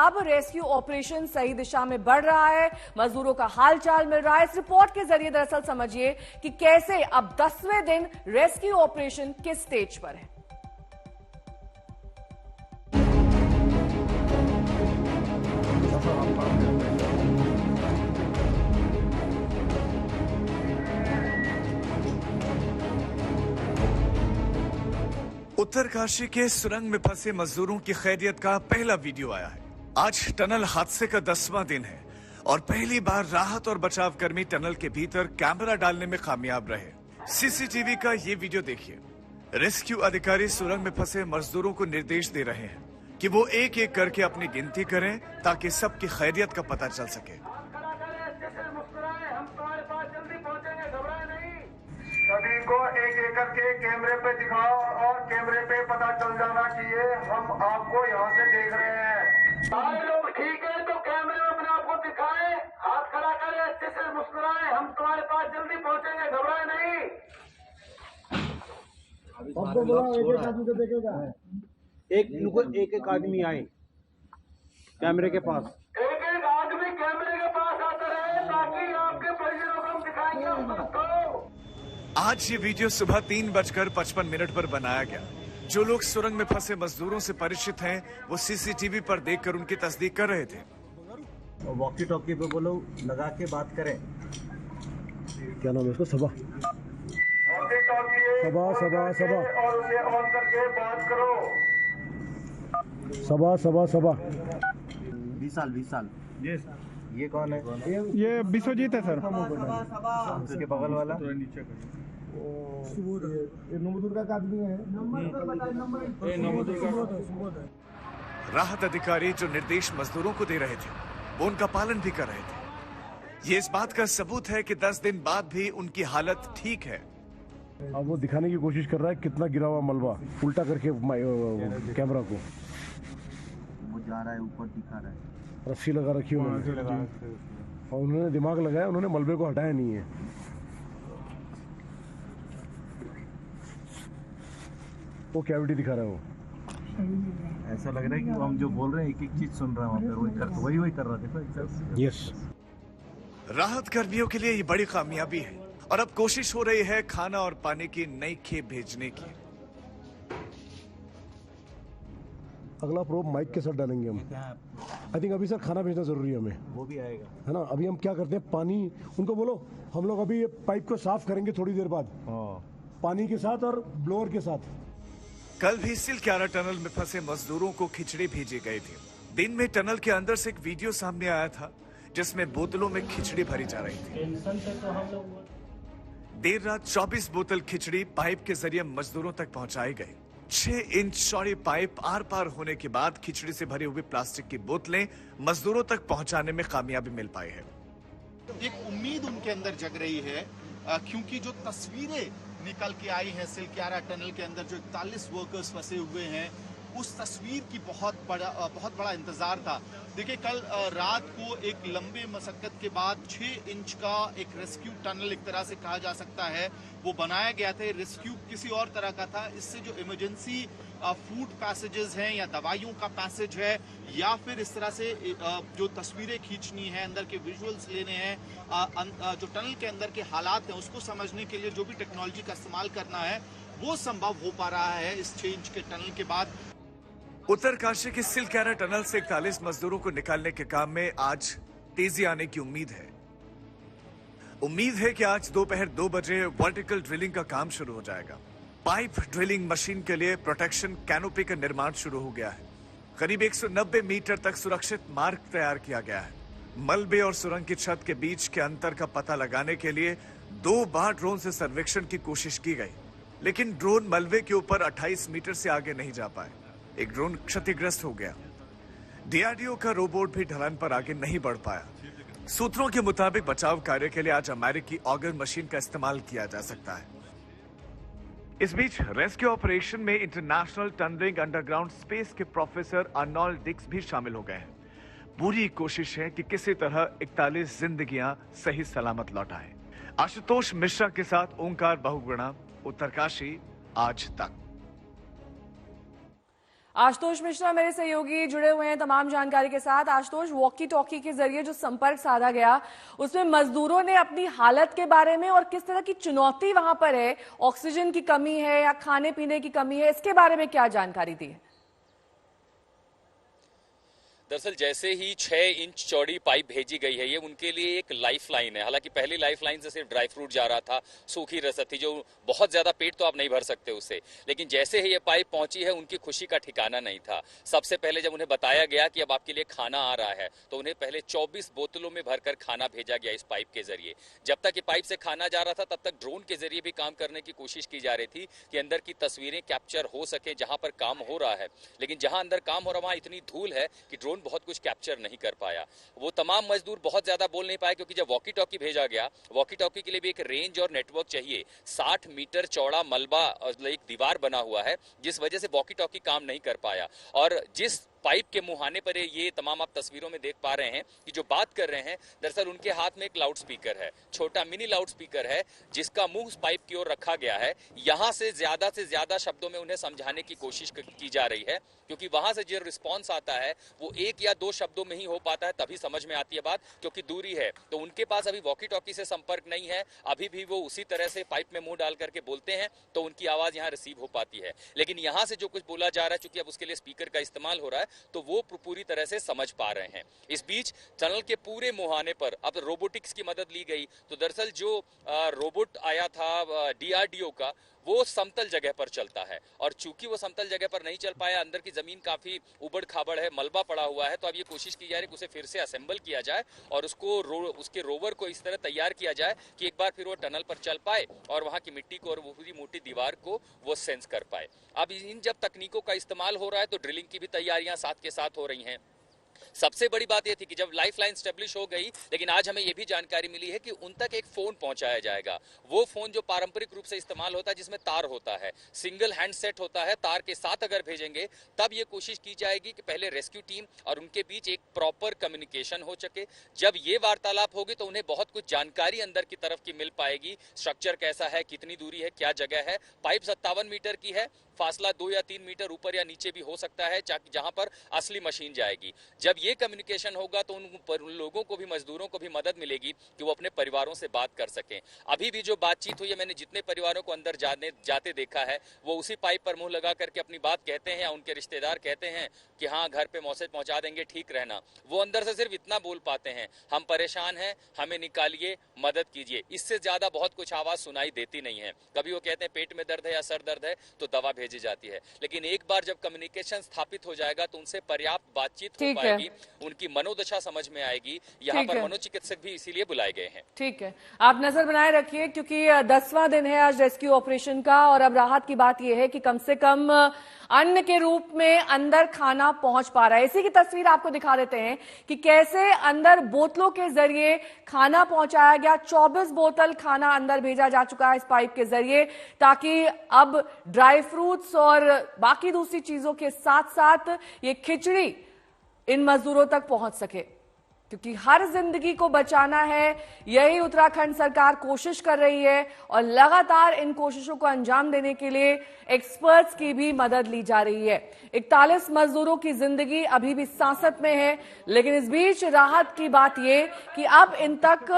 अब rescue operation सही दिशा में बढ़ रहा है, मजदूरों का हालचाल मिल रहा है। इस रिपोर्ट के जरिए दरअसल समझिए कि कैसे अब 10वें दिन रेस्क्यू ऑपरेशन किस स्टेज पर है। उत्तरकाशी के सुरंग में फंसे मजदूरों की खैरियत का पहला वीडियो आया है। आज टनल हादसे का 10वां दिन है और पहली बार राहत और बचाव कर्मी टनल के भीतर कैमरा डालने में कामयाब रहे। सीसीटीवी का ये वीडियो देखिए। रेस्क्यू अधिकारी सुरंग में फंसे मजदूरों को निर्देश दे रहे हैं कि वो एक एक करके अपनी गिनती करें ताकि सबकी खैरियत का पता चल सके। सभी को एक एक करके कैमरे पे दिखाओ और कैमरे पे पता चल जाना चाहिए हम आपको यहाँ से देख रहे हैं। सारे लोग ठीक है तो कैमरे में अपने आप को दिखाएं, हाथ खड़ा करें, अच्छे से मुस्कुराएं, हम तुम्हारे पास जल्दी पहुँचेंगे, घबराए नहीं। सबको बोला एक एक आदमी को देखेगा। एक एक आदमी आए कैमरे के पास, एक एक आदमी कैमरे के पास आता रहे ताकि आपके परिजनों को हम दिखाएंगे। आज ये वीडियो सुबह 3:55 पर बनाया गया। जो लोग सुरंग में फंसे मजदूरों से परिचित हैं, वो सीसीटीवी पर देखकर उनकी तस्दीक कर रहे थे। वॉकी टॉकी पे बोलो लगा के बात करें। क्या नाम है उसको? सबा सबा सबा सबा और उसे ऑन करके बात करो। सबा सबा सबा 20 साल। ये कौन है? ये विश्वजीत है सर। उसके बगल वाला नमोदुर्गा का आदमी है। राहत अधिकारी जो निर्देश मजदूरों को दे रहे थे, वो उनका पालन भी कर रहे थे। ये इस बात का सबूत है कि 10 दिन बाद भी उनकी हालत ठीक है। अब वो दिखाने की कोशिश कर रहा है कितना गिरा हुआ मलबा, उल्टा करके कैमरा को वो जा रहा है, ऊपर दिखा रहा है। रस्सी लगा रखी उन्होंने और उन्होंने दिमाग लगाया, उन्होंने मलबे को हटाया नहीं है। वो कैविटी दिखा रहा है। वो ऐसा लग रहा है कि हम जो बोल रहे हैं एक एक चीज सुन रहा है वहाँ पे, वही कर रहा था। यस, राहत कर्मियों के लिए ये बड़ी कामयाबी है और अब कोशिश हो रही है खाना और पानी की नई खेप भेजने की। अगला प्रोब माइक के साथ डालेंगे हम। आई थिंक अभी सर खाना भेजना जरूरी है हमें। वो भी आएगा, है ना। अभी हम क्या करते हैं, पानी उनको बोलो, हम लोग अभी पाइप को साफ करेंगे थोड़ी देर बाद, पानी के साथ और ब्लोअर के साथ। कल भी सिलक्यारा टनल में फंसे मजदूरों को खिचड़ी भेजी गई थी। दिन में टनल के अंदर से एक वीडियो सामने आया था जिसमें बोतलों में खिचड़ी भरी जा रही थी। देर रात 24 बोतल खिचड़ी पाइप के जरिए मजदूरों तक पहुंचाई गई। 6 इंच चौड़ी पाइप आर पार होने के बाद खिचड़ी से भरी हुई प्लास्टिक की बोतलें मजदूरों तक पहुंचाने में कामयाबी मिल पाई है। एक उम्मीद उनके अंदर जग रही है क्योंकि जो तस्वीरें निकल के आई हैं सिलक्यारा टनल के अंदर, जो 41 वर्कर्स फंसे हुए हैं, उस तस्वीर की बहुत बड़ा इंतजार था। देखिए, कल रात को एक लंबे मशक्कत के बाद 6 इंच का एक रेस्क्यू टनल, एक तरह से कहा जा सकता है, वो बनाया गया था। रेस्क्यू किसी और तरह का था। इससे जो इमरजेंसी फूड पैसेजेस हैं या दवाइयों का पैसेज है या फिर इस तरह से जो तस्वीरें खींचनी है, अंदर के विजुअल्स लेने हैं, जो टनल के अंदर के हालात हैं उसको समझने के लिए जो भी टेक्नोलॉजी का इस्तेमाल करना है वो संभव हो पा रहा है इस 6 इंच के टनल के बाद। उत्तरकाशी के सिलक्यारा टनल से 41 मजदूरों को निकालने के काम में आज तेजी आने की उम्मीद है। उम्मीद है कि आज दोपहर 2 बजे वर्टिकल ड्रिलिंग का काम शुरू हो जाएगा। पाइप ड्रिलिंग मशीन के लिए प्रोटेक्शन कैनोपी का निर्माण शुरू हो गया है। करीब 190 मीटर तक सुरक्षित मार्ग तैयार किया गया है। मलबे और सुरंग की छत के बीच के अंतर का पता लगाने के लिए 2 बार ड्रोन से सर्वेक्षण की कोशिश की गई, लेकिन ड्रोन मलबे के ऊपर 28 मीटर से आगे नहीं जा पाए। एक ड्रोन क्षतिग्रस्त हो गया। डीआरडीओ का रोबोट भी ढलान पर आगे नहीं बढ़ पाया। सूत्रों के मुताबिक बचाव कार्य के लिए आज अमेरिकी ऑगर मशीन का इस्तेमाल किया जा सकता है। इस बीच रेस्क्यू ऑपरेशन में इंटरनेशनल टनलिंग अंडरग्राउंड स्पेस के प्रोफेसर अर्नोल्ड डिक्स भी शामिल हो गए हैं। पूरी कोशिश है कि किसी तरह 41 जिंदगियां सही सलामत लौटाएं। आशुतोष मिश्रा के साथ ओंकार बहुगुणा, उत्तरकाशी, आज तक। आशुतोष मिश्रा मेरे सहयोगी जुड़े हुए हैं तमाम जानकारी के साथ। आशुतोष, वॉकी टॉकी के जरिए जो संपर्क साधा गया उसमें मजदूरों ने अपनी हालत के बारे में और किस तरह की चुनौती वहां पर है, ऑक्सीजन की कमी है या खाने पीने की कमी है, इसके बारे में क्या जानकारी दी है? दरअसल जैसे ही 6 इंच चौड़ी पाइप भेजी गई है, ये उनके लिए एक लाइफ लाइन है। हालांकि पहली लाइफ लाइन से सिर्फ ड्राई फ्रूट जा रहा था, सूखी रसद थी, जो बहुत ज्यादा पेट तो आप नहीं भर सकते उससे। लेकिन जैसे ही ये पाइप पहुंची है, उनकी खुशी का ठिकाना नहीं था। सबसे पहले जब उन्हें बताया गया कि अब आपके लिए खाना आ रहा है, तो उन्हें पहले 24 बोतलों में भरकर खाना भेजा गया इस पाइप के जरिए। जब तक ये पाइप से खाना जा रहा था, तब तक ड्रोन के जरिए भी काम करने की कोशिश की जा रही थी कि अंदर की तस्वीरें कैप्चर हो सके जहां पर काम हो रहा है। लेकिन जहां अंदर काम हो रहा, वहां इतनी धूल है कि ड्रोन बहुत कुछ कैप्चर नहीं कर पाया। वो तमाम मजदूर बहुत ज्यादा बोल नहीं पाए, क्योंकि जब वॉकी टॉकी भेजा गया, वॉकी टॉकी के लिए भी एक रेंज और नेटवर्क चाहिए। 60 मीटर चौड़ा मलबा एक दीवार बना हुआ है, जिस वजह से वॉकी टॉकी काम नहीं कर पाया। और जिस पाइप के मुहाने पर ये तमाम आप तस्वीरों में देख पा रहे हैं कि जो बात कर रहे हैं, दरअसल उनके हाथ में एक लाउड स्पीकर है, छोटा मिनी लाउड स्पीकर है, जिसका मुंह पाइप की ओर रखा गया है। यहां से ज्यादा शब्दों में उन्हें समझाने की कोशिश की जा रही है, क्योंकि वहां से जो रिस्पॉन्स आता है वो 1 या 2 शब्दों में ही हो पाता है, तभी समझ में आती है बात, क्योंकि दूरी है। तो उनके पास अभी वॉकी टॉकी से संपर्क नहीं है, अभी भी वो उसी तरह से पाइप में मुंह डाल करके बोलते हैं, तो उनकी आवाज यहाँ रिसीव हो पाती है। लेकिन यहाँ से जो कुछ बोला जा रहा है, चूंकि अब उसके लिए स्पीकर का इस्तेमाल हो रहा है, तो वो पूरी तरह से समझ पा रहे हैं। इस बीच टनल के पूरे मुहाने पर अब रोबोटिक्स की मदद ली गई। तो दरअसल जो रोबोट आया था DRDO का, वो समतल जगह पर चलता है, और चूंकि वो समतल जगह पर नहीं चल पाया, अंदर की जमीन काफी उबड़ खाबड़ है, मलबा पड़ा हुआ है, तो अब ये कोशिश की जा रही है कि उसे फिर से असेंबल किया जाए और उसको उसके रोवर को इस तरह तैयार किया जाए कि एक बार फिर वो टनल पर चल पाए और वहां की मिट्टी को और वो पूरी मोटी दीवार को वो सेंस कर पाए। अब इन जब तकनीकों का इस्तेमाल हो रहा है, तो ड्रिलिंग की भी तैयारियां साथ के साथ हो रही हैं। सबसे बड़ी बात यह थी कि जब लाइफ लाइन स्टेब्लिश हो गई, लेकिन आज हमें यह भी जानकारी मिली है कि उन तक एक फोन पहुंचाया जाएगा। वो फोन जो पारंपरिक रूप से इस्तेमाल होता है, जिसमें तार होता है, सिंगल हैंड सेट होता है, तार के साथ अगर भेजेंगे, तब ये कोशिश की जाएगी कि पहले रेस्क्यू टीम और उनके बीच एक प्रॉपर कम्युनिकेशन हो सके। जब ये वार्तालाप होगी, तो उन्हें बहुत कुछ जानकारी अंदर की तरफ की मिल पाएगी। स्ट्रक्चर कैसा है, कितनी दूरी है, क्या जगह है। पाइप 57 मीटर की है, फासला 2 या 3 मीटर ऊपर या नीचे भी हो सकता है, जहां पर असली मशीन जाएगी। जब ये कम्युनिकेशन होगा, तो उन लोगों को भी, मजदूरों को भी मदद मिलेगी कि वो अपने परिवारों से बात कर सकें। अभी भी जो बातचीत हुई है, मैंने जितने परिवारों को अंदर जाते देखा है, वो उसी पाइप पर मुंह लगा करके अपनी बात कहते हैं, या उनके रिश्तेदार कहते हैं कि हाँ, घर पे मैसेज पहुंचा देंगे, ठीक रहना। वो अंदर से सिर्फ इतना बोल पाते हैं, हम परेशान हैं, हमें निकालिए, मदद कीजिए। इससे ज्यादा बहुत कुछ आवाज सुनाई देती नहीं है। कभी वो कहते हैं पेट में दर्द है या सर दर्द है, तो दवा भेजी जाती है। लेकिन एक बार जब कम्युनिकेशन स्थापित हो जाएगा, तो उनसे पर्याप्त बातचीत हो पाएगी, उनकी मनोदशा समझ में आएगी। यहाँ पर मनोचिकित्सक भी इसीलिए बुलाए गए हैं। ठीक है, आप नजर बनाए रखिए, क्योंकि 10वां दिन है आज रेस्क्यू ऑपरेशन का, और अब राहत की बात यह है कि कम से कम अन्न के रूप में अंदर खाना पहुंच पा रहा है। इसी की तस्वीर आपको दिखा देते हैं कि कैसे अंदर बोतलों के जरिए खाना पहुंचाया गया। 24 बोतल खाना अंदर भेजा जा चुका है इस पाइप के जरिए, ताकि अब ड्राई फ्रूट्स और बाकी दूसरी चीजों के साथ साथ ये खिचड़ी इन मजदूरों तक पहुंच सके, क्योंकि हर जिंदगी को बचाना है, यही उत्तराखंड सरकार कोशिश कर रही है। और लगातार इन कोशिशों को अंजाम देने के लिए एक्सपर्ट्स की भी मदद ली जा रही है। 41 मजदूरों की जिंदगी अभी भी सांसत में है, लेकिन इस बीच राहत की बात यह कि अब इन तक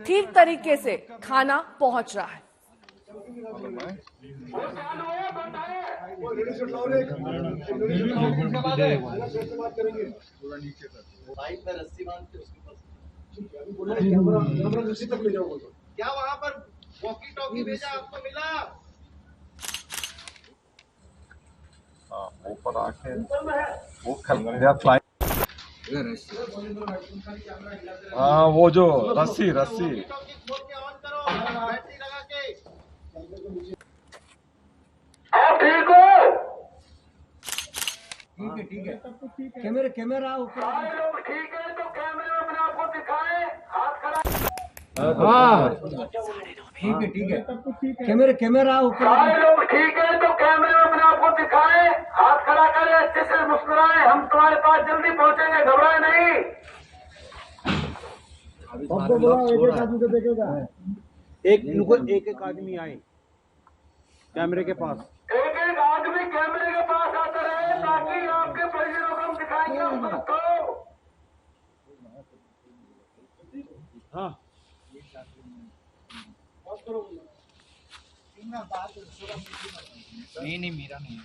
ठीक तरीके से खाना पहुंच रहा है। पाइप में रस्सी बांध के उसके पास रस्सी तक ले जाओ। क्या वहां पर वॉकी टॉकी भेजा, आपको मिला? ऊपर आके वो फ्लाई, हाँ, वो जो रस्सी वॉकी टॉकी खोल के ऑन करो, बैटरी लगा के। आप ठीक हो? ठीक है। कैमरा ऊपर। सारे लोग ठीक है तो कैमरे में अपने आप को दिखाएं, हाथ खड़ा। हाँ, ठीक है। कैमरा ऊपर। सारे लोग ठीक है तो कैमरे में अपने आप को दिखाएं, हाथ खड़ा करें, अच्छे से मुस्कुराएं। हम तुम्हारे पास जल्दी पहुंचेंगे, घबराए नहीं। सबको बोला, एक आदमी को देखेगा। एक आदमी आए कैमरे के पास। एक आदमी कैमरे के पास आता रहे, ताकि नहीं नहीं मेरा नहीं